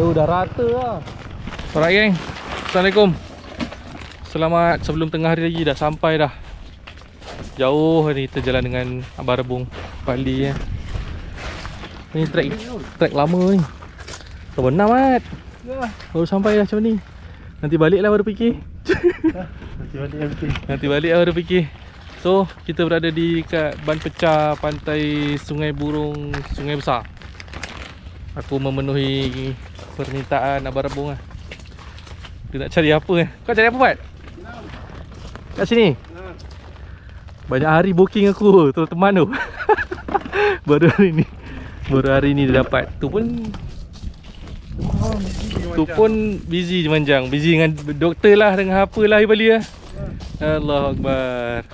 Dia udah rata lah. Alright geng, Assalamualaikum. Selamat sebelum tengah hari lagi, dah sampai dah. Jauh hari kita jalan dengan Abang Rebung Bali ya. Ni trek lama ni. Tak benar mat. Baru sampai dah macam ni. Nanti balik lah baru fikir. Nanti balik lah baru fikir. So kita berada di kat ban pecah pantai Sungai Burung, Sungai Besar. Aku memenuhi permintaan Abang Rebung lah. Dia nak cari apa kan? Kau cari apa buat? Kat sini? Banyak hari booking aku teman-teman tu. Baru hari ni dia dapat. Tu pun busy je manjang. Busy dengan doktor lah, dengan apa lah Bali lah. Allahu Akbar.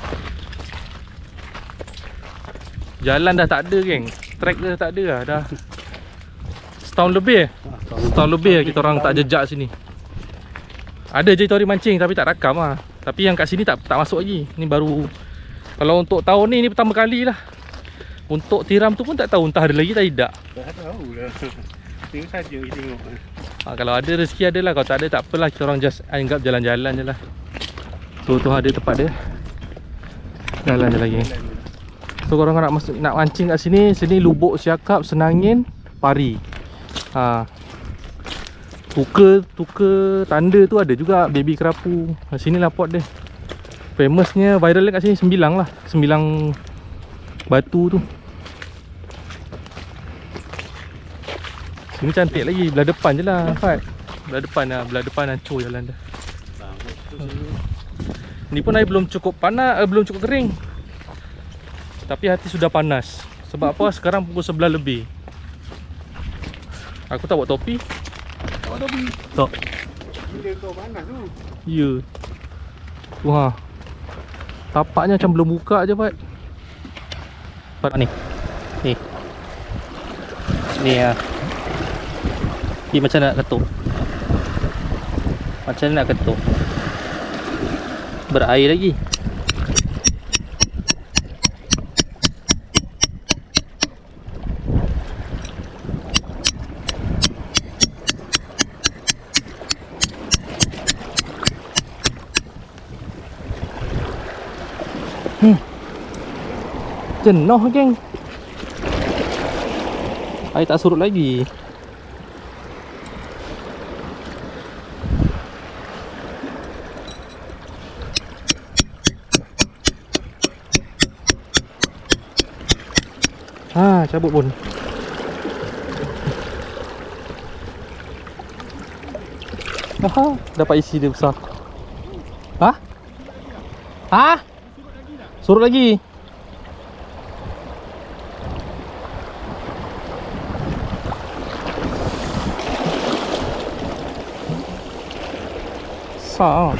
Jalan dah tak ada geng. Track dah tak ada lah. Dah setahun lebih Setahun lebih kita orang tak jejak sini. Ada je teori mancing tapi tak rakam lah. Tapi yang kat sini tak masuk lagi. Ni baru. Kalau untuk tahun ni pertama kali lah. Untuk tiram tu pun tak tahu entah ada lagi tak tidak. Tak tahu lah. Tengok saja kita tengok. Kalau ada rezeki ada lah. Kalau tak ada tak apalah. Kita orang just anggap jalan-jalan je lah. Tu ada tempat dia. Jalan je lagi. So korang nak mancing kat sini. Sini lubuk siakap, senangin, pari. Tuka tanda tu ada juga, baby kerapu. Sini lah pot dia. Famousnya viral kat sini sembilang lah. Sembilang batu tu. Sini cantik lagi. Belah depan je lah Fat. Belah depan hancur jalan dah. Ni pun air belum cukup panas, belum cukup kering. Tapi hati sudah panas. Sebab apa? Sekarang pukul 11 lebih. Aku tak buat topi. Tak buat topi? Tak. Bila kau panas tu? Ya. Wah. Tapaknya macam belum buka je Pat. Pat ni. Ni ya. Ni macam nak ketuk. Macam nak ketuk. Berair lagi. Jenuh geng. Air tak surut lagi. Cabut pun. Dapat isi dia besar. Surut lagi. Besar.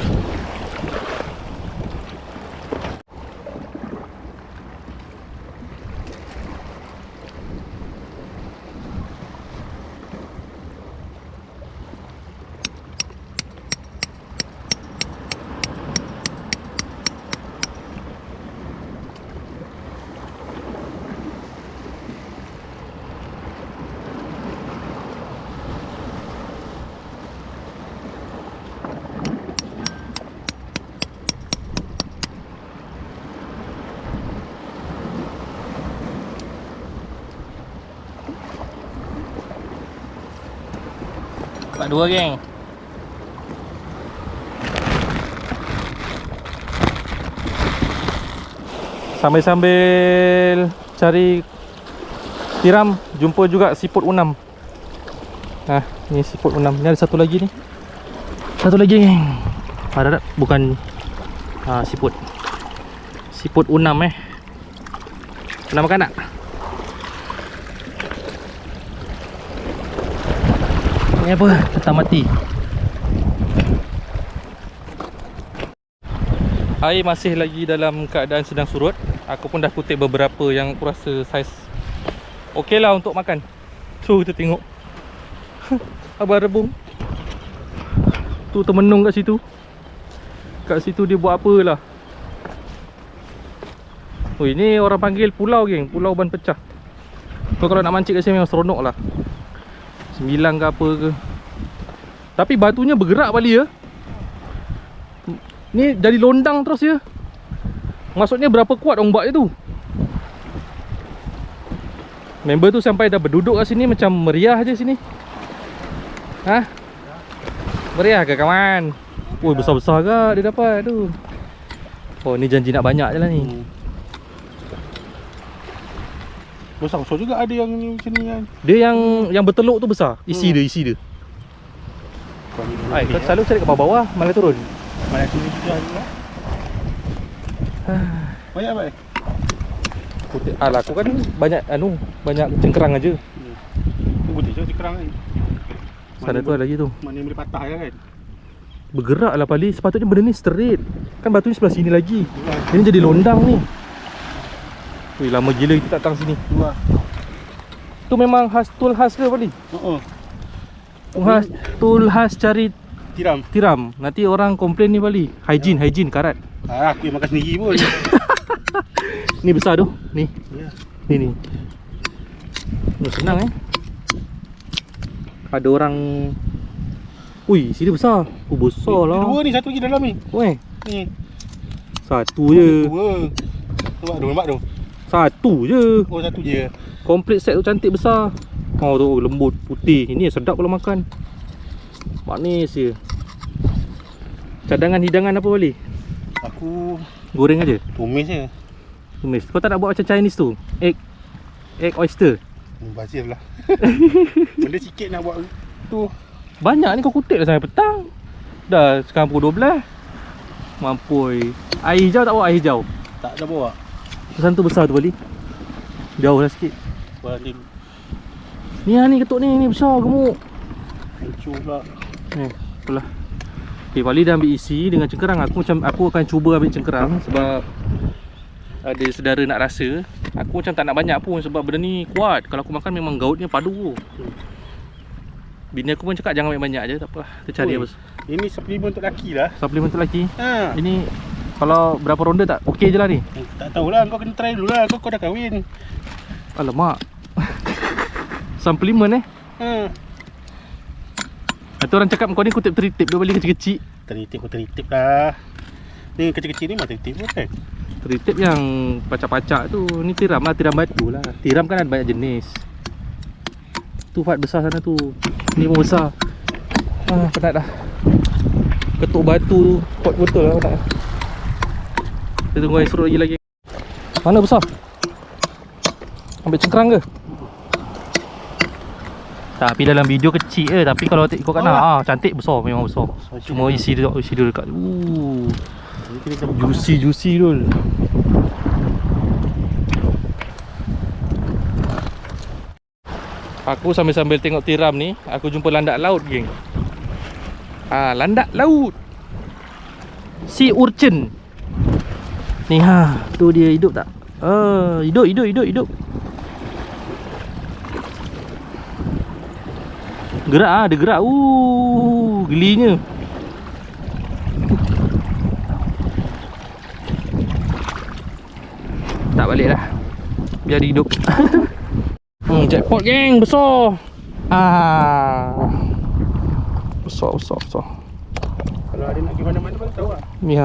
Dapat dua geng. Sambil cari tiram, jumpa juga siput unam. Ni siput unam. Ni ada satu lagi ni. Satu lagi geng. Ada bukan siput. Siput unam Nak makan tak? Ni apa? Tetap mati. Air masih lagi dalam keadaan sedang surut. Aku pun dah kutip beberapa yang aku rasa saiz okey lah untuk makan. So kita tengok Abang Rebung tu termenung kat situ. Kat situ dia buat apalah. Oh, ini orang panggil pulau geng. Pulau ban pecah. So kalau nak mancing kat sini memang seronok lah. 9 ke apa ke. Tapi batunya bergerak balik ya. Ni jadi londang terus ya. Maksudnya berapa kuat ombak dia tu. Member tu sampai dah berduduk kat sini macam meriah je sini. Ha? Meriah ke kawan? Oh, besar-besar ke dia dapat tu. Oh, ni janji nak banyak je lah ni. Besar-besar juga ada yang ni macam ni kan. Dia yang berteluk tu besar. Isi dia. Ai, kau selalu cari kat bawah-bawah, malah turun. Mana sini juga ada. Banyak baik. Alah, aku kan banyak banyak cengkerang aja. Putih je kerang ni. Sana tu ada lagi tu. Mana yang boleh patah je kan. Bergerak lah Pali. Sepatutnya benda ni straight. Kan batu ni sebelah sini lagi. Ini jadi londang ni. Wih, lama gila kita datang sini. Tu memang tool khas ke Pali? Tool khas cari tiram. Nanti orang komplain ni Pali. Hygiene karat. Aku yang makan sendiri pun. Ni besar tu. Ni. Ni. Ni senang Ada orang. Ui, sini besar. Besar lah. Dua ni, satu lagi dalam ni. Weh. Ni. Satu je. Dua. Nampak tu. Satu je. Oh, satu je. Komplit set tu cantik besar. Oh tu lembut putih. Ini sedap kalau makan. Manis je. Cadangan hidangan apa Wali? Aku goreng aja. tumis je. Tumis. Kau tak nak buat macam Chinese tu? Egg oyster. Bazir lah. Benda sikit nak buat tu. Banyak ni kau kutip dah sampai petang. Dah sekarang pukul 12. Mampui. Air hijau tak bawa air hijau? Tak ada bawa. Pesan tu besar tu Wali. Jauh lah sikit. Balik. Ni ketuk ni besar gemuk. Hancur pula. Apalah. Okay, Wali dah ambil isi dengan cengkerang. Aku akan cuba ambil cengkerang sebab ada saudara nak rasa. Aku macam tak nak banyak pun sebab benda ni kuat. Kalau aku makan memang gautnya padu. Bini aku pun cakap jangan ambil banyak je. Tak apalah, kita cari apa. Ini suplemen untuk lelaki lah. Suplemen untuk lelaki. Ini kalau berapa ronda tak? Okey je lah ni. Tak tahulah, kau kena try dulu lah. Kau dah kahwin. Alamak. Suplemen Itu orang cakap kau ni kutip teritip dia balik kecil-kecil. Teritip lah. Ni kecil-kecil ni mah teritip pun kan. Teritip yang pacak-pacak tu. Ni tiram lah, tiram batu lah. Tiram kan ada banyak jenis. Tu Fat besar sana tu. Ni pun besar. Penat dah. Ketuk batu tu kuat betul lah penat. Kita tunggu air serut lagi. Mana besar? Ambil cengkerang ke? Tapi dalam video kecil je. Tapi kalau ikut kat nak cantik besar, memang besar. Cuma isi dia dekat. Juicy dul. Aku sambil-sambil tengok tiram ni, aku jumpa landak laut, geng. Landak laut. Sea urchin. Ni tu dia hidup tak? Hidup. Gerak dia gerak. Gelinya. Tak balik lah. Biar dia hidup. Jackpot geng, besar. Besar. Kalau ada nak pergi mana-mana pun tahu lah. Ni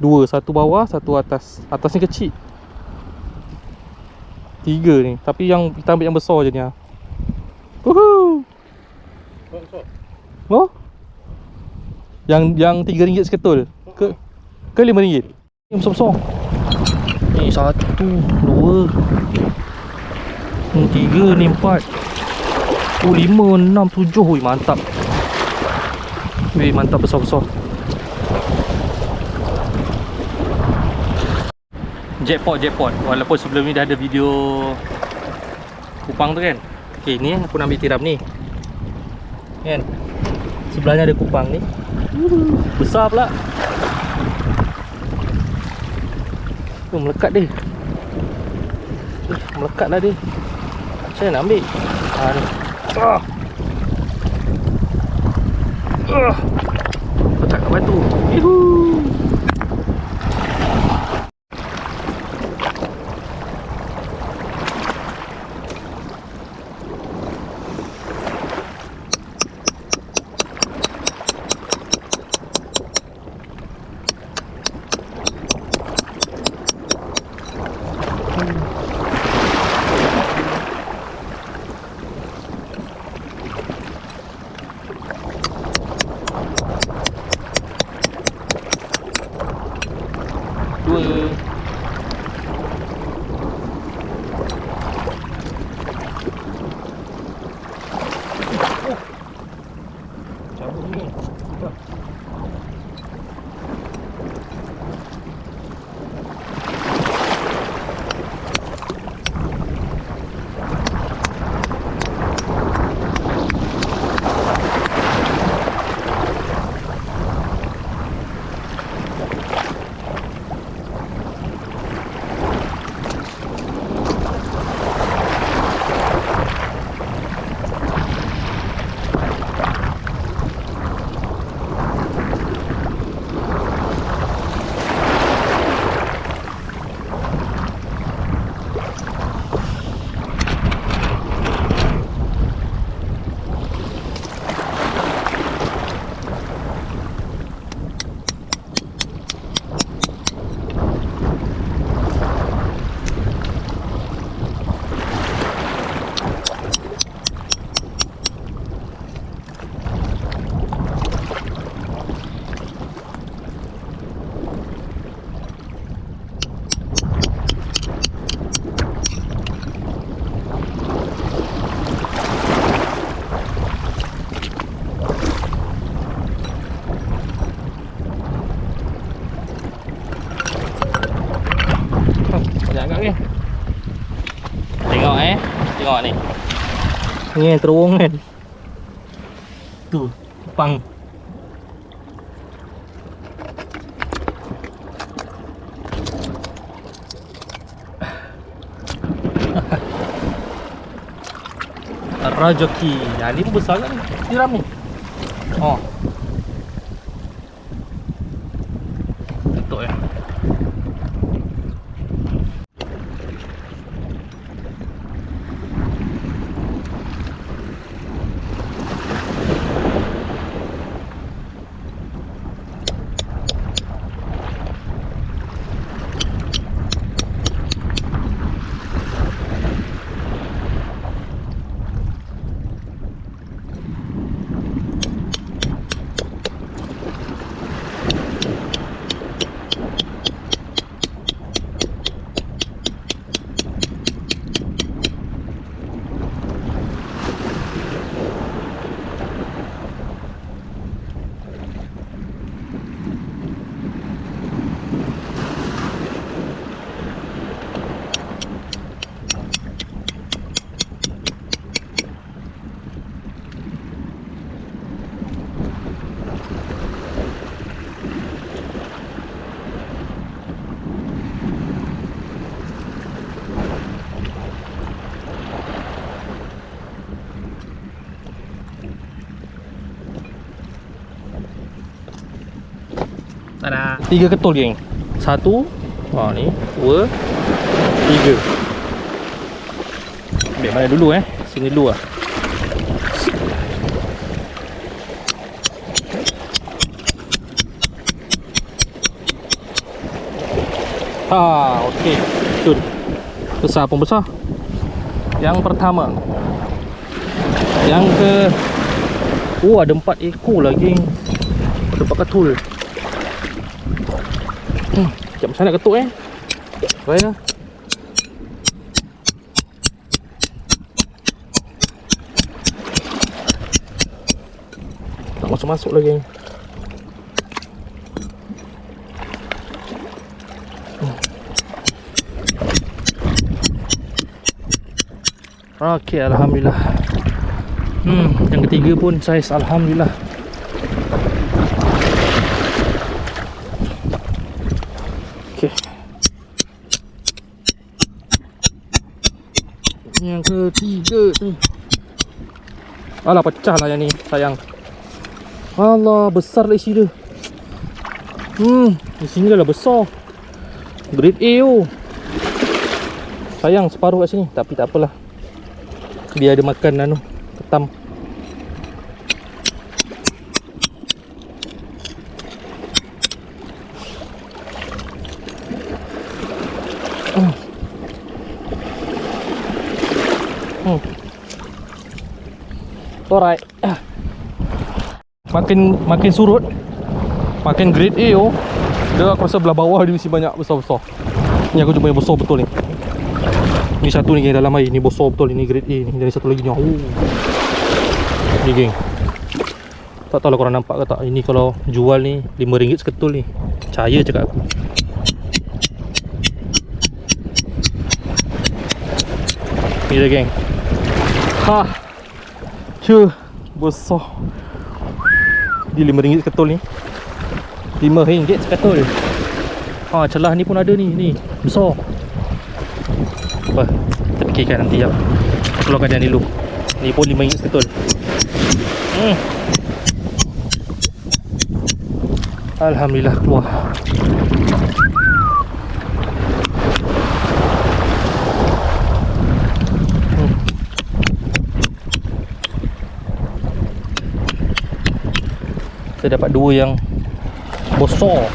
dua, satu bawah, satu atas. Atas ni kecil. 3 ni. Tapi yang kita ambil yang besar je ni. Oh? Yang RM3 seketul. Ke RM5? Yang besar-besar. Ni 1, 2, 3, ni 4, 5, 6, 7. Ui, mantap. Mantap besar-besar. Jackpot. Walaupun sebelum ni dah ada video kupang tu kan. Okay, ni aku nak ambil tiram ni kan. Sebelahnya ada kupang ni. Besar pula. Melekat dia. Melekat lah dia. Macam mana nak ambil? Ni letak kat batu. ni. Banyak agak ni. Tengok tengok ni. Ni yang terowong kan. Tu, pang. Rajaki. Nah, ni pun besar kan ni. Tiram ni. Oh. Tutup ya. Tada. 3 ketul geng. 1, ni 2, 3. Ambil mana dulu sini dulu lah. Okey. Betul. Besar pun besar. Yang pertama. Yang ke ada 4 ekor lagi. Ada 4 ketul. Macam mana nak ketuk baiklah. Tak masuk-masuk lagi. Okey, alhamdulillah. Yang ketiga pun saiz alhamdulillah. Yang ketiga tu. Alah, pecah lah yang ni, sayang. Allah, besar lah isi dia. Di sini dah besar. Grade A tu. Sayang separuh kat sini, tapi tak apalah. Dia ada makan ketam. Alright. Makin surut, makin grade A dia aku rasa belah bawah dia mesti banyak besar-besar. Ni aku jumpa yang besar betul ni. Ni satu ni geng dalam air, ni besar betul, ni grade A ni. Dari satu lagi ni. Ni geng. Tak tahu lah korang nampak ke tak. Ini kalau jual ni RM5 seketul ni. Percaya cakap aku. Ni dia geng. Ha. Cuh, besar. Dia RM5 seketul ni. RM5 seketul. Ha, celah ni pun ada ni. Ni, besar. Apa? Kita fikirkan nanti jap. Keluarkan dia ni dulu. Ni pun RM5 seketul. Alhamdulillah keluar. Kita dapat dua yang besar.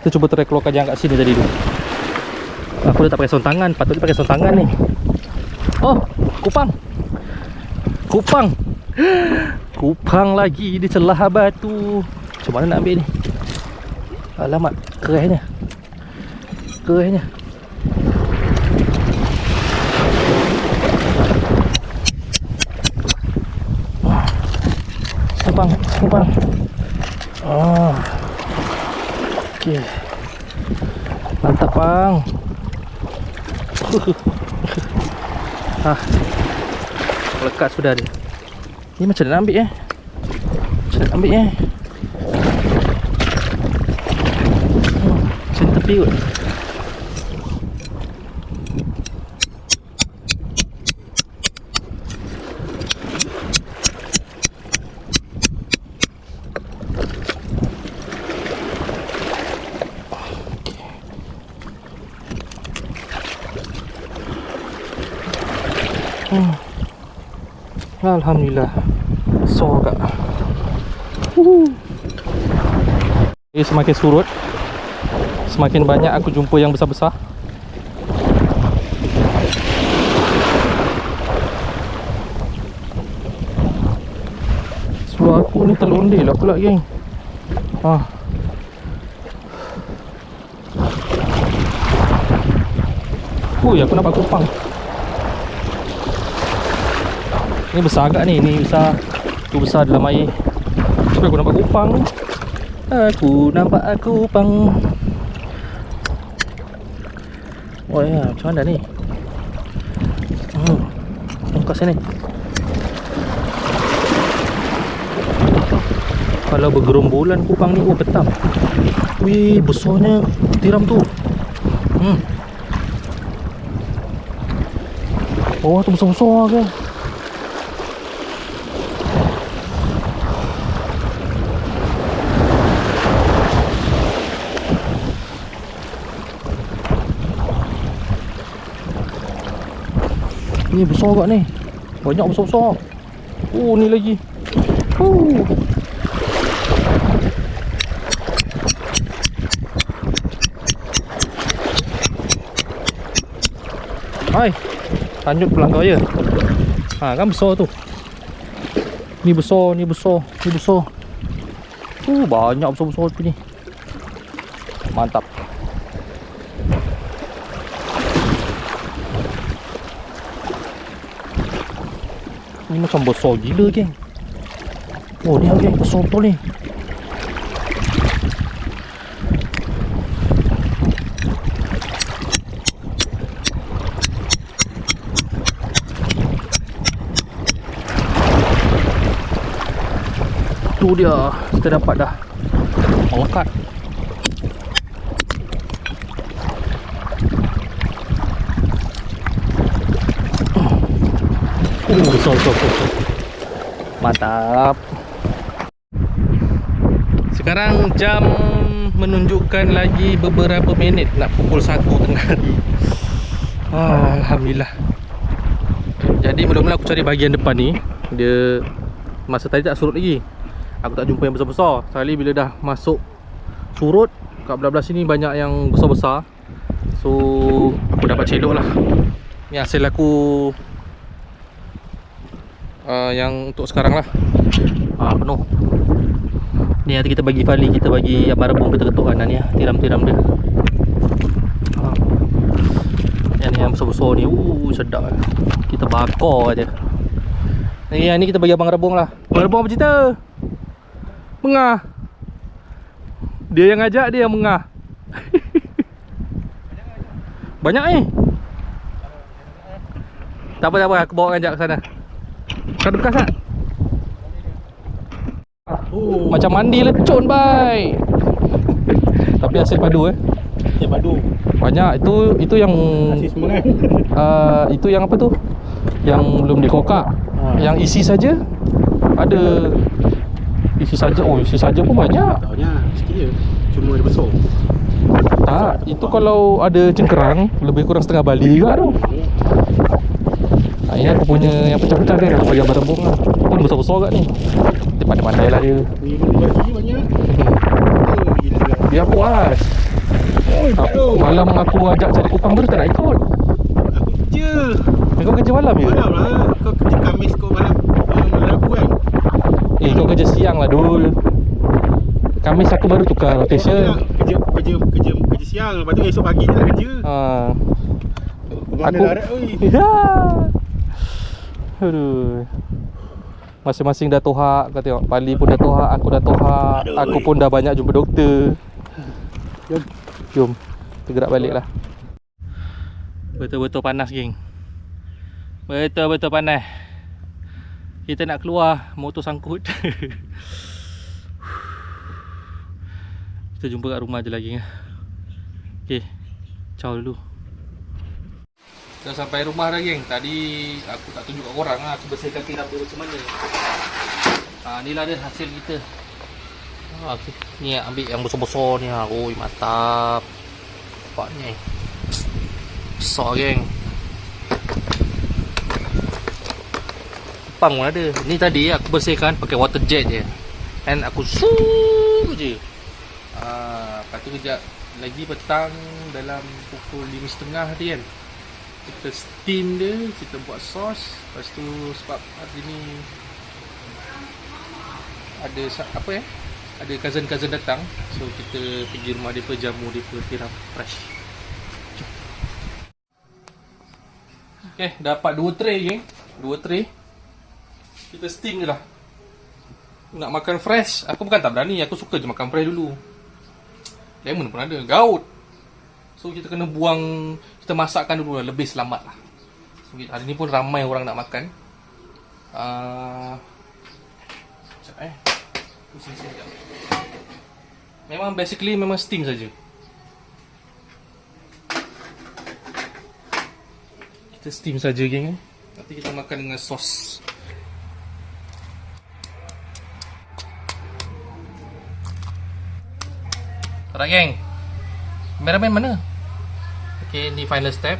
Kita cuba try keluarkan yang kat sini tadi tu. Aku dah tak pakai sarung tangan. Patutnya pakai sarung tangan ni. Oh, kupang. Kupang. Kupang lagi di celah batu. Macam mana nak ambil ni? Alamak, kerahnya. Kerahnya. Kupang, kupang. Okey. Mantap, bang. Lekat sudah dia. Ni macam mana nak ambil Macam mana nak ambil Macam tepi kot. Alhamdulillah. So kak. Semakin surut, semakin banyak aku jumpa yang besar-besar. Seluar aku ni terlondeh lah pula geng. Aku nampak kupang. Ni besar agak ni. Ni besar. Tu besar dalam air. Tapi aku nampak kupang. Aku nampak kupang. Oh ya, macam mana ni? Kat sini. Kalau bergerombolan kupang ni, oh petam. Wih, besarnya tiram tu. Oh, tu besar-besar kan. Ni besar kat ni. Banyak besar-besar. Oh, ni lagi. Hai. Lanjut pulang kau ya. Kan besar tu. Ni besar, ni besar, ni besar. Banyak besar-besar tu ni. Mantap. Ni macam besar gila geng. Oh ni geng, besar betul ni. Tu dia, kita dapat dah. Melekat. Besar. Mantap. Sekarang jam menunjukkan lagi beberapa minit nak pukul 1 tengah hari. Alhamdulillah. Jadi mula-mula aku cari bahagian depan ni. Dia masa tadi tak surut lagi. Aku tak jumpa yang besar-besar. Sekali bila dah masuk surut, kat belah-belah sini banyak yang besar-besar. So aku dapat celok lah. Ni hasil aku yang untuk sekarang lah. Penuh. Ni nanti kita bagi Fali, kita bagi Abang Rebung, kita ketuk kanan ni lah, tiram-tiram dia. Yang ni yang besar-besar ni, sedap lah. Kita bakar je. Yang ni kita bagi Abang Rebung lah. Abang Rebung apa cerita? Mengah. Dia yang ajak, dia yang mengah. Banyak ni. Tak apa, aku bawa ajak ke sana. Kau bekas tak? Macam mandi lecun, bai. Tapi hasil padu Ya padu. banyak. Itu yang Asis semangat. itu yang apa tu? Yang belum dikokak. Yang isi saja ada. Isi saja. Oh, isi saja pun banyak. Tahunya sikit je. Cuma dia besar. Tak, itu kalau ada cengkerang lebih kurang setengah bali juga tu. Ini aku punya yang pecah-pecah dia aku bagi Abang Rebung lah. Pun besar-besar kat ni. Dia pandai-pandai lah dia. Ni bagi banyak. Gila. Dia puas. Malam aku ajak cari kupang tu dia tak nak ikut. Aku kerja. Kau kerja malam je? Malam lah. Kau kerja Khamis kau malam. Malam Rabu kan? Kau kerja siang lah Dul. Khamis aku baru tukar rotation. Kerja siang. Lepas tu esok pagi je nak kerja. Aku ya. Aduh. Masing-masing dah tohak. Kau tengok Pali pun dah tohak, aku dah tohak. Aku pun dah banyak jumpa doktor. Jom kita gerak balik lah. Betul-betul panas geng. Betul-betul panas. Kita nak keluar, motor sangkut. Kita jumpa kat rumah je lagi. Okay, ciao dulu. Dah sampai rumah dah geng. Tadi aku tak tunjuk kat korang lah. Aku bersihkan tiram dia macam mana. Inilah dia hasil kita. Okay. Ni ambil yang besar-besar ni lah. Oi, mantap. Nampak ni. Besar geng. Pang pun ada. Ni tadi aku bersihkan pakai water jet je. And aku suuuuh je. Lepas tu kejap lagi petang dalam pukul 5.30 tadi kan, kita steam dia, kita buat sos. Lepas tu sebab hari ni ada apa ada cousin datang, so kita pergi rumah dia, jamu dia, tiram fresh. Okay, dapat 2 tray geng. 2 tray. Kita steam je lah. Nak makan fresh, aku bukan tak berani, aku suka je makan fresh dulu. Lemon pun ada, gaut. So kita kena buang, kita masakkan dulu lah, lebih selamat lah. So, hari ni pun ramai orang nak makan. Sekejap Memang basically memang steam saja. Kita steam saja geng. Nanti kita makan dengan sos. Alright geng, kameraman mana? Okay, ni final step.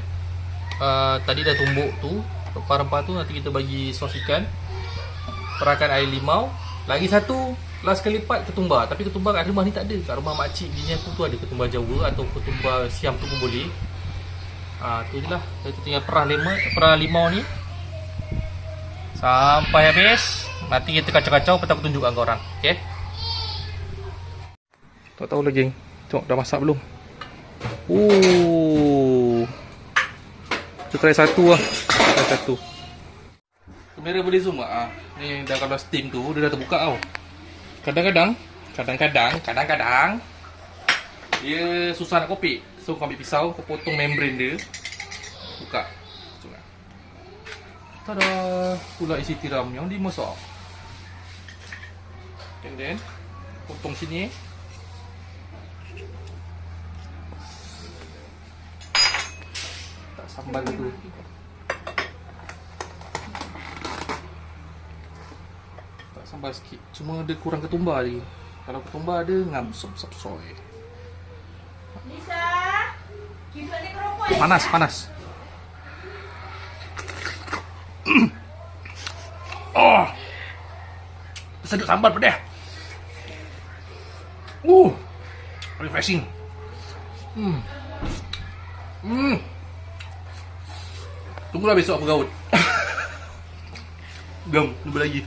Tadi dah tumbuk tu rempah-rempah tu, nanti kita bagi sos ikan, perakan air limau. Lagi satu, last kali lipat ketumbar. Tapi ketumbar kat rumah ni tak ada. Kat rumah makcik bini aku tu ada ketumbar Jawa atau ketumbar Siam tu pun boleh. Tu je lah. Kita tinggal perah limau ni sampai habis. Nanti kita kacau-kacau, lepas aku tunjukkan korang. Okay, tak tahu lagi geng. Tengok dah masak belum. Kita try satu lah. Try satu. Kamera boleh zoom tak? Ni dah kalau steam tu dia dah terbuka tau. Kadang-kadang dia susah nak kopik. So kau ambil pisau, kau potong membrane dia, buka. Tada, pula isi tiram yang dimasak. And then potong sini. Tak sambal dulu. Tak sambal sikit. Cuma dia kurang ketumbar lagi. Kalau ketumbar ada ngam sop-sop-soy. Lisa, kita ni keropok ya? Panas. Oh, sedap sambal pedas. Refreshing. Tunggulah besok aku gaut. Gam, lebih lagi.